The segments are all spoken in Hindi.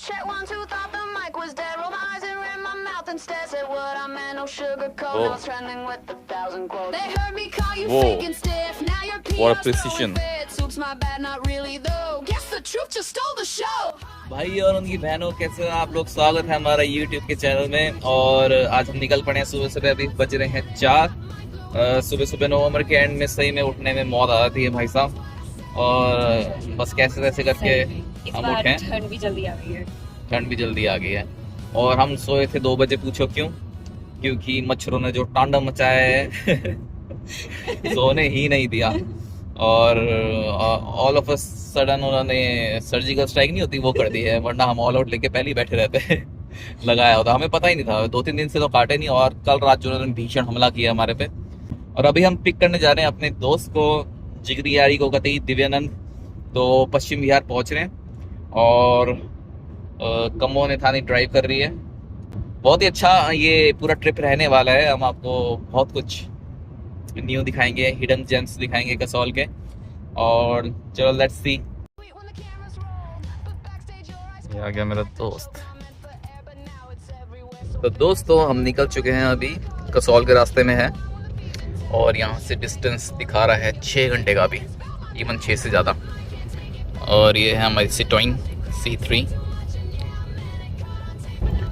Check 1 2 thought the mic was dead. Roll my eyes and ran my mouth and stared. Said what I meant, no sugar coat. Now it's trending with 1,000 quotes. They heard me call you fake and stiff. Now you're What a precision. Oops, my bad, not really though. Guess the truth just stole the show. भाई और उनकी बहनों, कैसे हैं आप लोग? स्वागत है हमारा YouTube के चैनल में। और आज हम निकल पड़े हैं सुबह सुबह। अभी बज रहे हैं 4। सुबह सुबह नवंबर के एंड में सही में उठने में मौत आ जाती है भाई साहब। और बस कैसे तैसे करके हम उठे। ठंड भी जल्दी आ गई है। ठंड भी जल्दी आ गई है। और हम सोए थे 2 बजे। पूछो क्यों? क्योंकि मच्छरों ने जो तांडव मचाया है सोने ही नहीं दिया। और ऑल ऑफ अ सडन उन्होंने सर्जिकल स्ट्राइक नहीं होती वो कर दी है, वरना हम ऑल आउट लेके पहले ही बैठे रहते लगाया होता। हमें पता ही नहीं था, 2-3 दिन से तो काटे नहीं। और कल रात जो उन्होंने भीषण हमला किया हमारे पे। और अभी हम पिक करने जा रहे हैं अपने दोस्त को, जिगरी यारी को कहते हैं दिव्यानंद। तो पश्चिम बिहार पहुंच रहे हैं और कमो ने थाने ड्राइव कर रही है। बहुत ही अच्छा ये पूरा ट्रिप रहने वाला है। हम आपको बहुत कुछ न्यू दिखाएंगे, हिडन जेम्स दिखाएंगे कसौल के। और चलो लेट्स सी। ये आ गया मेरा दोस्त। तो दोस्तों हम निकल चुके हैं, अभी कसौल के रास्ते में है। और यहाँ से डिस्टेंस दिखा रहा है 6 घंटे का, भी इवन 6 से ज़्यादा। और ये है हमारी सिटोइन C3।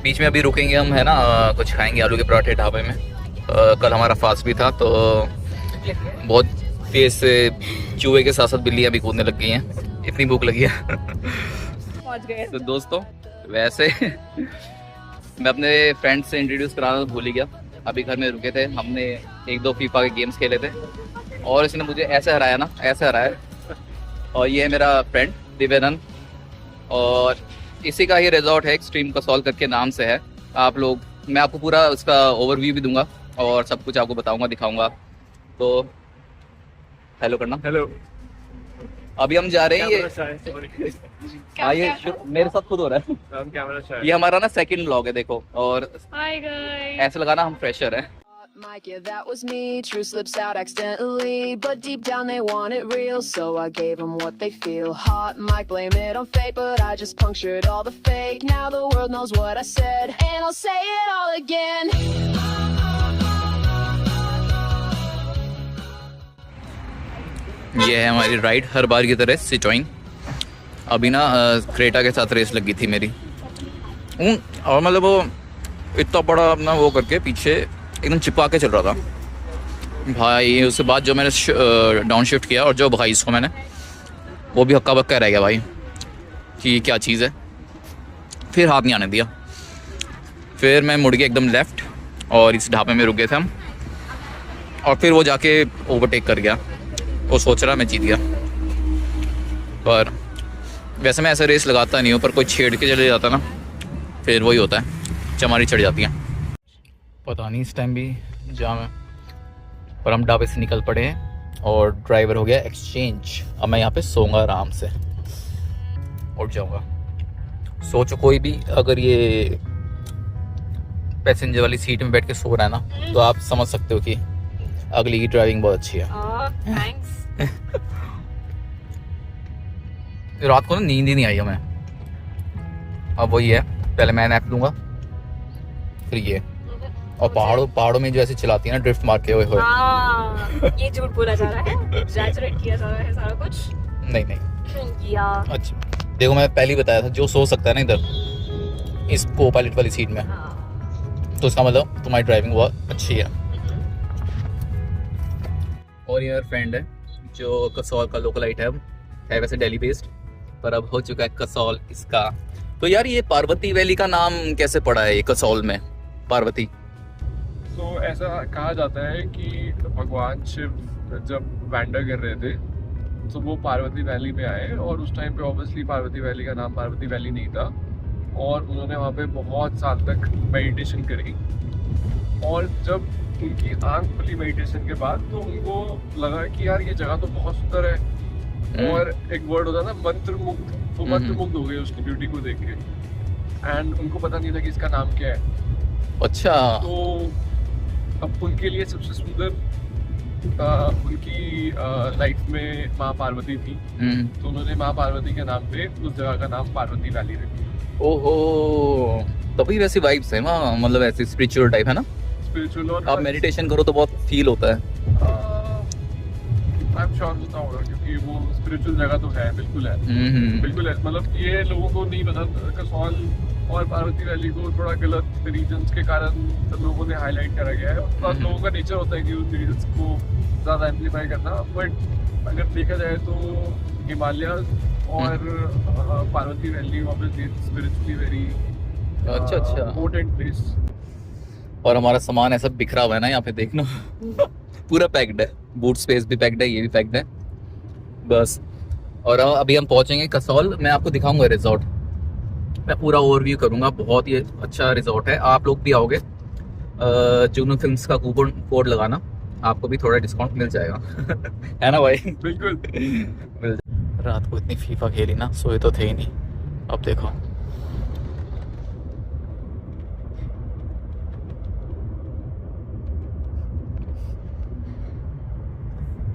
बीच में अभी रुकेंगे हम, है ना, कुछ खाएंगे आलू के पराठे ढाबे में। कल हमारा फास्ट भी था, तो बहुत तेज से चूहे के साथ साथ बिल्लियाँ भी कूदने लग गई हैं, इतनी भूख लगी है पहुंच गए। तो दोस्तों वैसे मैं अपने फ्रेंड से इंट्रोड्यूस कराना भूल ही गया। अभी घर में रुके थे, हमने 1-2 फीफा के गेम्स खेले थे और इसने मुझे ऐसे हराया ना, ऐसे हराया। और ये है मेरा फ्रेंड दिव्यानंद। और इसी का ही रिजॉर्ट है, एक्सट्रीम कसौल करके नाम से है। आप लोग, मैं आपको पूरा उसका ओवरव्यू भी दूंगा और सब कुछ आपको बताऊंगा, दिखाऊंगा। तो हेलो करना। हेलो। अभी हम जा रहे हैं। ये मेरे साथ खुद हो रहा है। ये हमारा ना सेकंड व्लॉग है, देखो। और हाय गाइस, ऐसा लगाना हम फ्रेशर हैं। Mike, yeah, that was me. True slips out accidentally, but deep down they want it real, so I gave them what they feel. Hot mic, blame it on fate, but I just punctured all the fake. Now the world knows what I said, and I'll say it all again. ये है हमारी राइड हर बार की तरह सिटोइन। अभी ना क्रेटा के साथ रेस लगी थी मेरी। और मतलब वो इतना बड़ा अपना वो करके पीछे एकदम चिपका के चल रहा था भाई। उसके बाद जो मैंने डाउन शिफ्ट किया और जो भाई इसको मैंने, वो भी हक्का बक्का रह गया भाई कि क्या चीज़ है। फिर हाथ नहीं आने दिया। फिर मैं मुड़ गया एकदम लेफ़्ट और इस ढाबे में रुक गए थे हम। और फिर वो जाके ओवरटेक कर गया। वो सोच रहा मैं जीत गया, पर वैसे मैं ऐसा रेस लगाता नहीं हूँ। पर कोई छेड़ के चले जाता ना, फिर वही होता है, चमारी चढ़ जाती है। पता नहीं इस टाइम भी जाम है, पर हम ढाबे से निकल पड़े हैं और ड्राइवर हो गया एक्सचेंज। अब मैं यहाँ पे सोऊंगा आराम से, उठ जाऊँगा। सोचो कोई भी अगर ये पैसेंजर वाली सीट में बैठ के सो रहा है ना, तो आप समझ सकते हो कि अगली की ड्राइविंग बहुत अच्छी है। थैंक्स। रात को ना नींद ही नहीं आई हमें। अब वही है, पहले मैं नैप लूँगा, फिर ये। और पहाड़ों में जो ऐसे चलाती है ना ड्रिफ्ट मार के, हुए ये झूठ बोला जा रहा है, एग्जैजरेट किया जा रहा है सारा कुछ। नहीं किया। अच्छा देखो, मैं पहले ही बताया था, जो सो सकता है ना इधर इस को पायलट वाली सीट में, तो इसका मतलब तुम्हारी ड्राइविंग बहुत अच्छी है। और ये फ्रेंड है जो कसौल का लोकलाइट है वैसे दिल्ली बेस्ड, पर अब हो चुका है कसौल इसका। तो यार ये पार्वती वैली का नाम कैसे पड़ा है ये कसौल में, पार्वती? तो ऐसा कहा जाता है कि भगवान शिव जब वैंडर कर रहे थे तो वो पार्वती वैली में आए, और उस टाइम पे ऑब्वियसली पार्वती वैली का नाम पार्वती वैली नहीं था। और उन्होंने वहाँ पे बहुत साल तक मेडिटेशन करी। और जब उनकी आंख खुली मेडिटेशन के बाद, तो उनको लगा कि यार ये जगह तो बहुत सुंदर है। और एक वर्ड होता है ना, मंत्रमुग्ध, वो मंत्रमुग्ध हो गए उसकी ब्यूटी को देख के। एंड उनको पता नहीं था कि इसका नाम क्या है। अच्छा। तो अब उनके लिए सबसे सुंदर उनकी लाइफ में माँ पार्वती थी। तो उन्होंने माँ पार्वती के नाम पे उस जगह का नाम पार्वती वैली रखी। ओहो, तभी वैसी वाइब्स है वहाँ, मतलब ऐसी स्पिरिचुअल टाइप है ना। स्पिरिचुअल और आप मेडिटेशन करो तो बहुत फील होता है। आई एम श्योर उतना होगा क्योंकि वो स्पिरिचुअल जगह तो है, बिल्कुल है। हम्म। बिल्कुल है, मतलब ये लोगों को नहीं पता, कसौल और पार्वती वैली को थोड़ा गलत रीजन्स के कारण लोगों ने हाईलाइट करा गया है। उसके बाद लोगों का नेचर होता है कि उन रीजन्स को ज़्यादा एम्पलीफाई करना, बट अगर देखा जाए तो हिमालय और Parvati valley obviously spiritually very अच्छा। Important place. और हमारा सामान ऐसा बिखरा हुआ है ना यहाँ पे, देखना पूरा पैक्ड है, बूट स्पेस भी पैक्ड है, ये भी पैक्ड है बस। और अभी हम पहुंचेंगे कसौल, मैं आपको दिखाऊंगा रिजॉर्ट, मैं पूरा ओवरव्यू करूंगा। बहुत ही अच्छा रिजॉर्ट है, आप लोग भी आओगे जुनून फिल्म्स का कूपन कोड लगाना, आपको भी थोड़ा डिस्काउंट मिल जाएगा है ना भाई? बिल्कुल। रात को इतनी फीफा खेली ना, सोए तो थे ही नहीं। अब देखो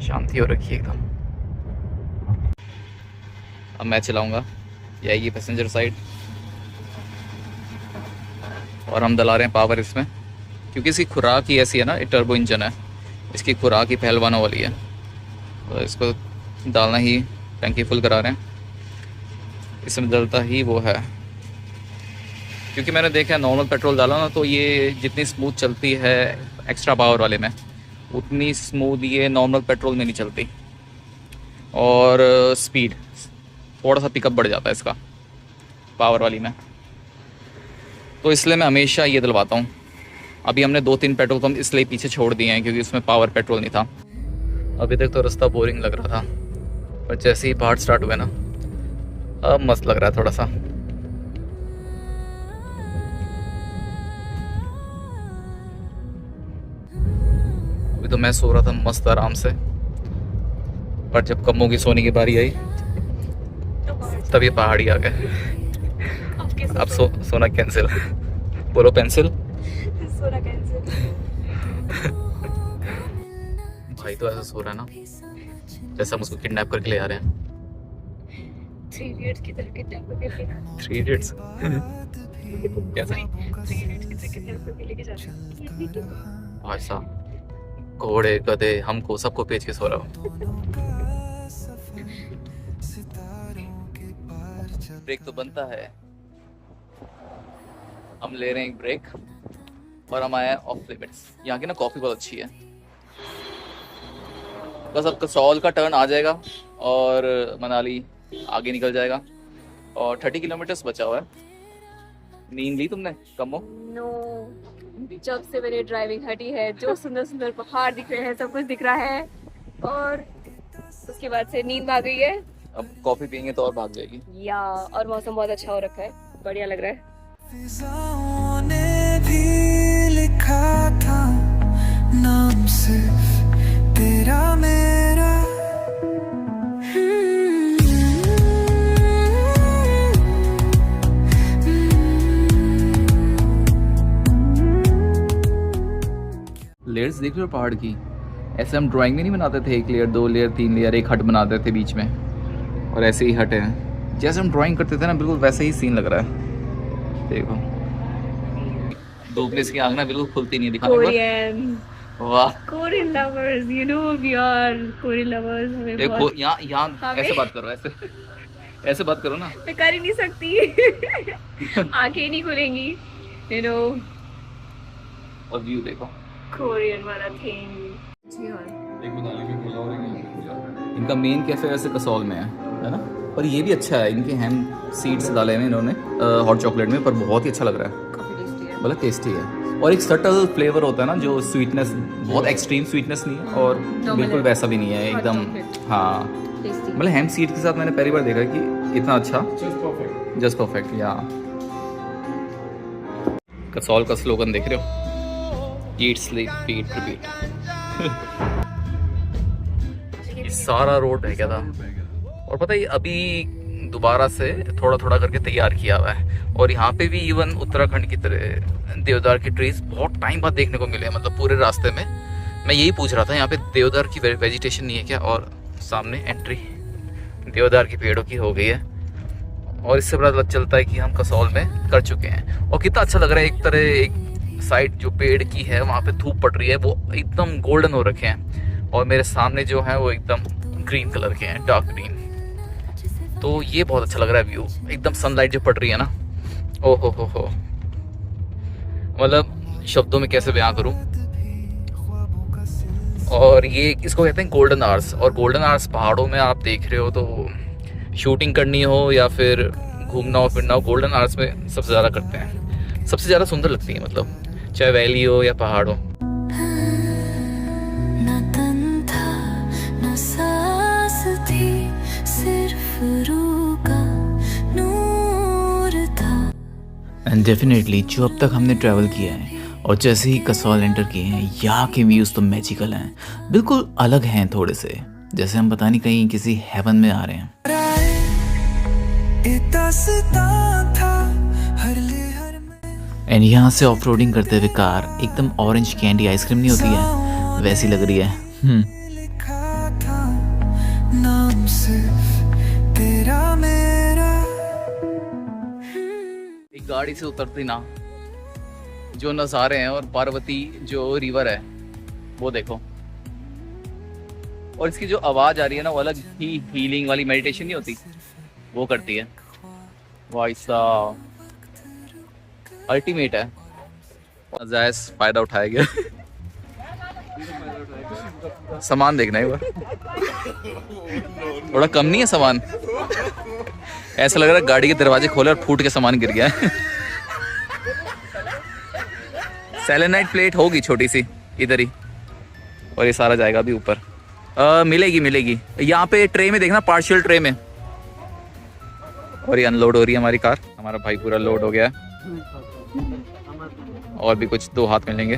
शांति हो रखी है एकदम। अब मैं चलाऊंगा, ये आएगी पैसेंजर साइड और हम डला रहे हैं पावर इसमें, क्योंकि इसकी खुराक ही ऐसी है ना, ये टर्बो इंजन है, इसकी खुराक ही पहलवानों वाली है, तो इसको डालना ही, टंकी फुल करा रहे हैं, इसमें डलता ही वो है। क्योंकि मैंने देखा नॉर्मल पेट्रोल डाला ना तो ये जितनी स्मूथ चलती है एक्स्ट्रा पावर वाले में, उतनी स्मूथ ये नॉर्मल पेट्रोल में नहीं चलती। और स्पीड थोड़ा सा पिकअप बढ़ जाता है इसका पावर वाली में, तो इसलिए मैं हमेशा ये दिलवाता हूँ। अभी हमने 2-3 पेट्रोल पंप इसलिए पीछे छोड़ दिए हैं क्योंकि उसमें पावर पेट्रोल नहीं था। अभी तक तो रास्ता बोरिंग लग रहा था, पर जैसे ही पहाड़ स्टार्ट हुए ना, अब मस्त लग रहा है थोड़ा सा। अभी तो मैं सो रहा था मस्त आराम से, पर जब कम्मों की सोने की बारी आई तब ये पहाड़ी आ गए। अब सोना कैंसिल, बोलो पेंसिल। सोना कैंसिल। भाई तो ऐसा सो रहा है ना जैसे हम उसको किडनैप करके ले आ रहे हैं। 3 इडियट्स की तरह किडनैप करके 3 इडियट्स कैसा? 3 इडियट्स की तरह किडनैप करके लेके जा रहे हैं। भाई साहब, घोड़े गधे हमको सबको पेच के सो रहा हूँ। ब्रेक तो बनता है, हम ले रहे हैं एक ब्रेक और हम आए हैं ऑफ लिमिट्स। यहाँ की ना कॉफ़ी बहुत अच्छी है। बस अब कसौल का टर्न आ जाएगा और मनाली आगे निकल जाएगा और 30 किलोमीटर्स बचा हुआ है। नींद ली तुमने कमो? नो, जब से मेरी ड्राइविंग हटी है, जो सुंदर सुंदर पहाड़ दिख रहे हैं, सब कुछ दिख रहा है, और उसके बाद से नींद आ गई है। अब कॉफ़ी पियेंगे तो और भाग जाएगी। या और मौसम बहुत अच्छा हो रखा है, बढ़िया लग रहा है। फिजाओं ने भी लिखा था नाम सिर्फ तेरा मेरा। लेयर्स देख रहे हो पहाड़ की? ऐसे हम ड्राइंग में नहीं बनाते थे 1 लेयर 2 लेयर 3 लेयर, एक हट बनाते थे बीच में, और ऐसे ही हट है। जैसे हम ड्राइंग करते थे ना, बिल्कुल वैसे ही सीन लग रहा है। देखो धूप की आग ना बिल्कुल खुलती नहीं, दिखाने कोरियन, वाह। Korean lovers, you know we are Korean lovers. हमें देखो बहुत, यहाँ ऐसे बात करो, ऐसे बात करो ना। मैं कर ही नहीं सकती। आंखें नहीं खुलेंगी, यू नो। और व्यू देखो, कोरियन वाला थिंग। जी हाँ, इनका मेन कैफे वैसे कसौल में है ना? पर ये भी अच्छा है, इनके हैम सीड्स डाले हैं इन्होंने हॉट चॉकलेट में, पर बहुत ही अच्छा लग रहा है, काफी टेस्टी है। मतलब टेस्टी है। और एक सटल फ्लेवर होता है ना, जो स्वीटनेस, बहुत एक्सट्रीम स्वीटनेस नहीं है और बिल्कुल वैसा भी नहीं है एकदम। हाँ, टेस्टी। मतलब हैम सीड के साथ मैंने पहली बार देखा कि इतना अच्छा, जस्ट परफेक्ट। या कसौल का स्लोगन देख रहे हो? Eat sleep feed repeat. ये सारा रोड है क्या था? और पता है अभी दोबारा से थोड़ा थोड़ा करके तैयार किया हुआ है, और यहाँ पे भी इवन उत्तराखंड की तरह देवदार की ट्रीज बहुत टाइम बाद देखने को मिले, मतलब पूरे रास्ते में। मैं यही पूछ रहा था यहाँ पे देवदार की वेजिटेशन नहीं है क्या? और सामने एंट्री देवदार की पेड़ों की हो गई है, और इससे पता चलता है कि हम कसौल में कर चुके हैं। और कितना अच्छा लग रहा है, एक तरह एक साइड जो पेड़ की है वहाँ पे धूप पड़ रही है, वो एकदम गोल्डन हो रखे हैं, और मेरे सामने जो है वो एकदम ग्रीन कलर के हैं, डार्क ग्रीन। तो ये बहुत अच्छा लग रहा है व्यू, एकदम सनलाइट जो पड़ रही है ना, ओ हो, मतलब शब्दों में कैसे बयां करूं। और ये इसको कहते हैं गोल्डन आवर्स, और गोल्डन आवर्स पहाड़ों में आप देख रहे हो तो शूटिंग करनी हो या फिर घूमना हो फिरना हो, गोल्डन आवर्स में सबसे ज़्यादा करते हैं, सबसे ज़्यादा सुंदर लगती है, मतलब चाहे वैली हो या पहाड़ हो। न तन था न सांस थी, सिर्फ रूह का नूर था। एंड डेफिनेटली जो अब तक हमने ट्रैवल किया है और जैसे ही कसौल एंटर किए हैं, यहाँ के व्यूज़ तो मैजिकल हैं, बिल्कुल अलग हैं थोड़े से, जैसे हम पता नहीं कहीं किसी हेवन में आ रहे हैं। एंड यहाँ से ऑफ रोडिंग करते हुए कार एकदम ऑरेंज कैंडी आइसक्रीम नहीं होती है वैसी लग रही है। लिखा था नाम सिर्फ तेरा मेरा। एक गाड़ी से उतरती ना जो नज़ारे हैं, और पार्वती जो रिवर है वो देखो, और इसकी जो आवाज़ आ रही है ना वो अलग ही हीलिंग वाली मेडिटेशन नहीं होती, वो करती है। भाई साहब अल्टीमेट है, जायज़ फायदा उठाया गया। सामान देखना है थोड़ा कम नहीं है सामान, ऐसा लग रहा है गाड़ी के दरवाजे खोले और फूट के सामान गिर गया है। सेलेनाइट प्लेट होगी छोटी सी इधर ही, और ये सारा जाएगा अभी ऊपर। मिलेगी यहाँ पे ट्रे में देखना, पार्शियल ट्रे में। और ये अनलोड हो रही है हमारी कार, हमारा भाई पूरा लोड हो गया है, और भी कुछ 2 हाथ मिलेंगे।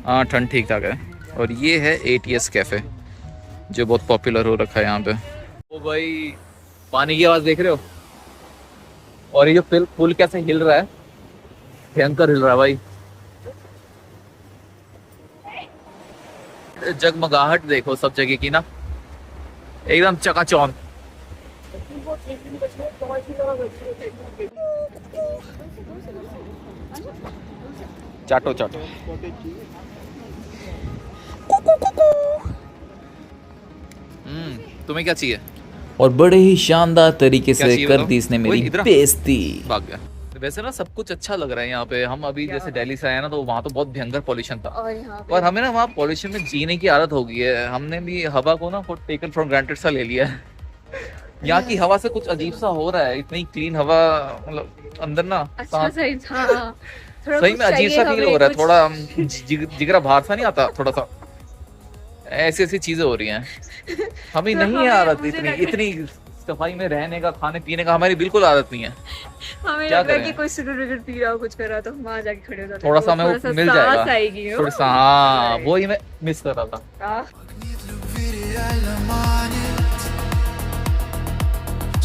हाँ ठंड ठीक ठाक है। और ये है ATS कैफ़े जो बहुत पॉपुलर हो रखा है यहाँ पे। ओ भाई पानी की आवाज़ देख रहे हो, और ये जो पुल कैसे हिल रहा है, भयंकर हिल रहा है भाई। जगमगाहट देखो सब जगह की ना, एकदम चकाचौंध। चाटो तुम्हें क्या चाहिए? और बड़े ही शानदार तरीके क्या से चाहिए कर बताओ? दी इसने वही मेरी इधर आ। बेइज्जती। भाग गया। वैसे ना सब कुछ अच्छा लग रहा है यहाँ पे। हम अभी जैसे दिल्ली से आए ना, तो वहाँ तो बहुत भयंकर पॉल्यूशन था, और यहाँ पे और हमें ना वहाँ पॉल्यूशन में जीने की आदत हो गई है। हमने भी हवा को ना टेकन फॉर ग्रांटेड सा ले लिया है। यहाँ की हवा से कुछ अजीब सा हो रहा है, इतनी क्लीन हवा, मतलब अंदर ना अच्छा सही हाँ, थोड़ा सही कुछ में अजीब चाहिए सा फील हमें, हो रहा है, कुछ- थोड़ा जिगरा बाहर सा नहीं आता, थोड़ा सा ऐसी चीजें हो रही हैं। हमें तो नहीं है हमें- आदत मुझे लग इतनी सफाई में रहने का, खाने पीने का हमारी बिल्कुल आदत नहीं है। हमें क्या लग रहा है करें? कि कोई सिगरेट पी रहा हो, कुछ कर रहा हो, तो हम वहाँ जाके खड़े हो जाते हैं, थोड़ा तो सा हमें वो मिल सांस जाएगा, आएगी थोड़ा सा, हाँ वही मैं मिस कर रहा था। हाँ।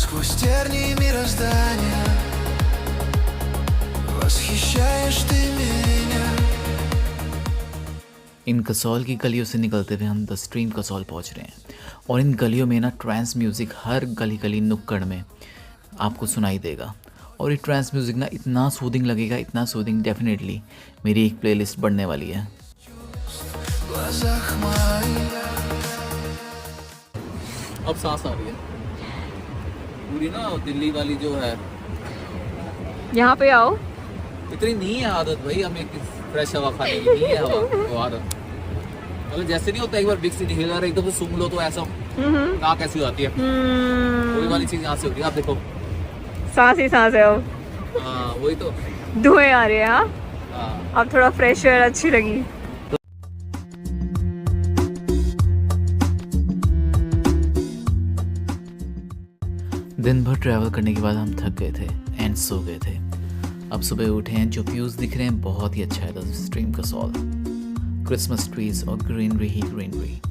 Сквозь тернии мироздания восхищаешь ты меня. इन कसौल की गलियों से निकलते हुए हम द स्ट्रीम कसौल पहुंच रहे हैं, और इन गलियों में ना ट्रांस म्यूज़िक हर गली गली नुक्कड़ में आपको सुनाई देगा। और ये ट्रांस म्यूज़िक ना इतना सूदिंग लगेगा, इतना सूदिंग, डेफिनेटली मेरी एक प्लेलिस्ट बढ़ने वाली है। В глазах моих अब सांस आ रही है पूरी ना, दिल्ली वाली जो है यहाँ पे आओ, इतनी नहीं है आदत भाई हमें फ्रेश हवा खाने की, नहीं है हवा वो आदत। मतलब जैसे नहीं होता एक बार बिग सिटी हिल रहा है एकदम से सूंघ लो तो ऐसा नाक ऐसी हो जाती है, वही वाली चीज यहाँ से होती है। आप देखो, सांस ही सांस है अब, हाँ वही तो, धुएं आ रहे हैं। हाँ हाँ अब थोड़ा फ्रेश एयर अच्छी लगी। दिन भर ट्रैवल करने के बाद हम थक गए थे एंड सो गए थे। अब सुबह उठे हैं, जो व्यूज़ दिख रहे हैं बहुत ही अच्छा है the stream Kasol. Christmas trees और ग्रीनरी ही ग्रीनरी।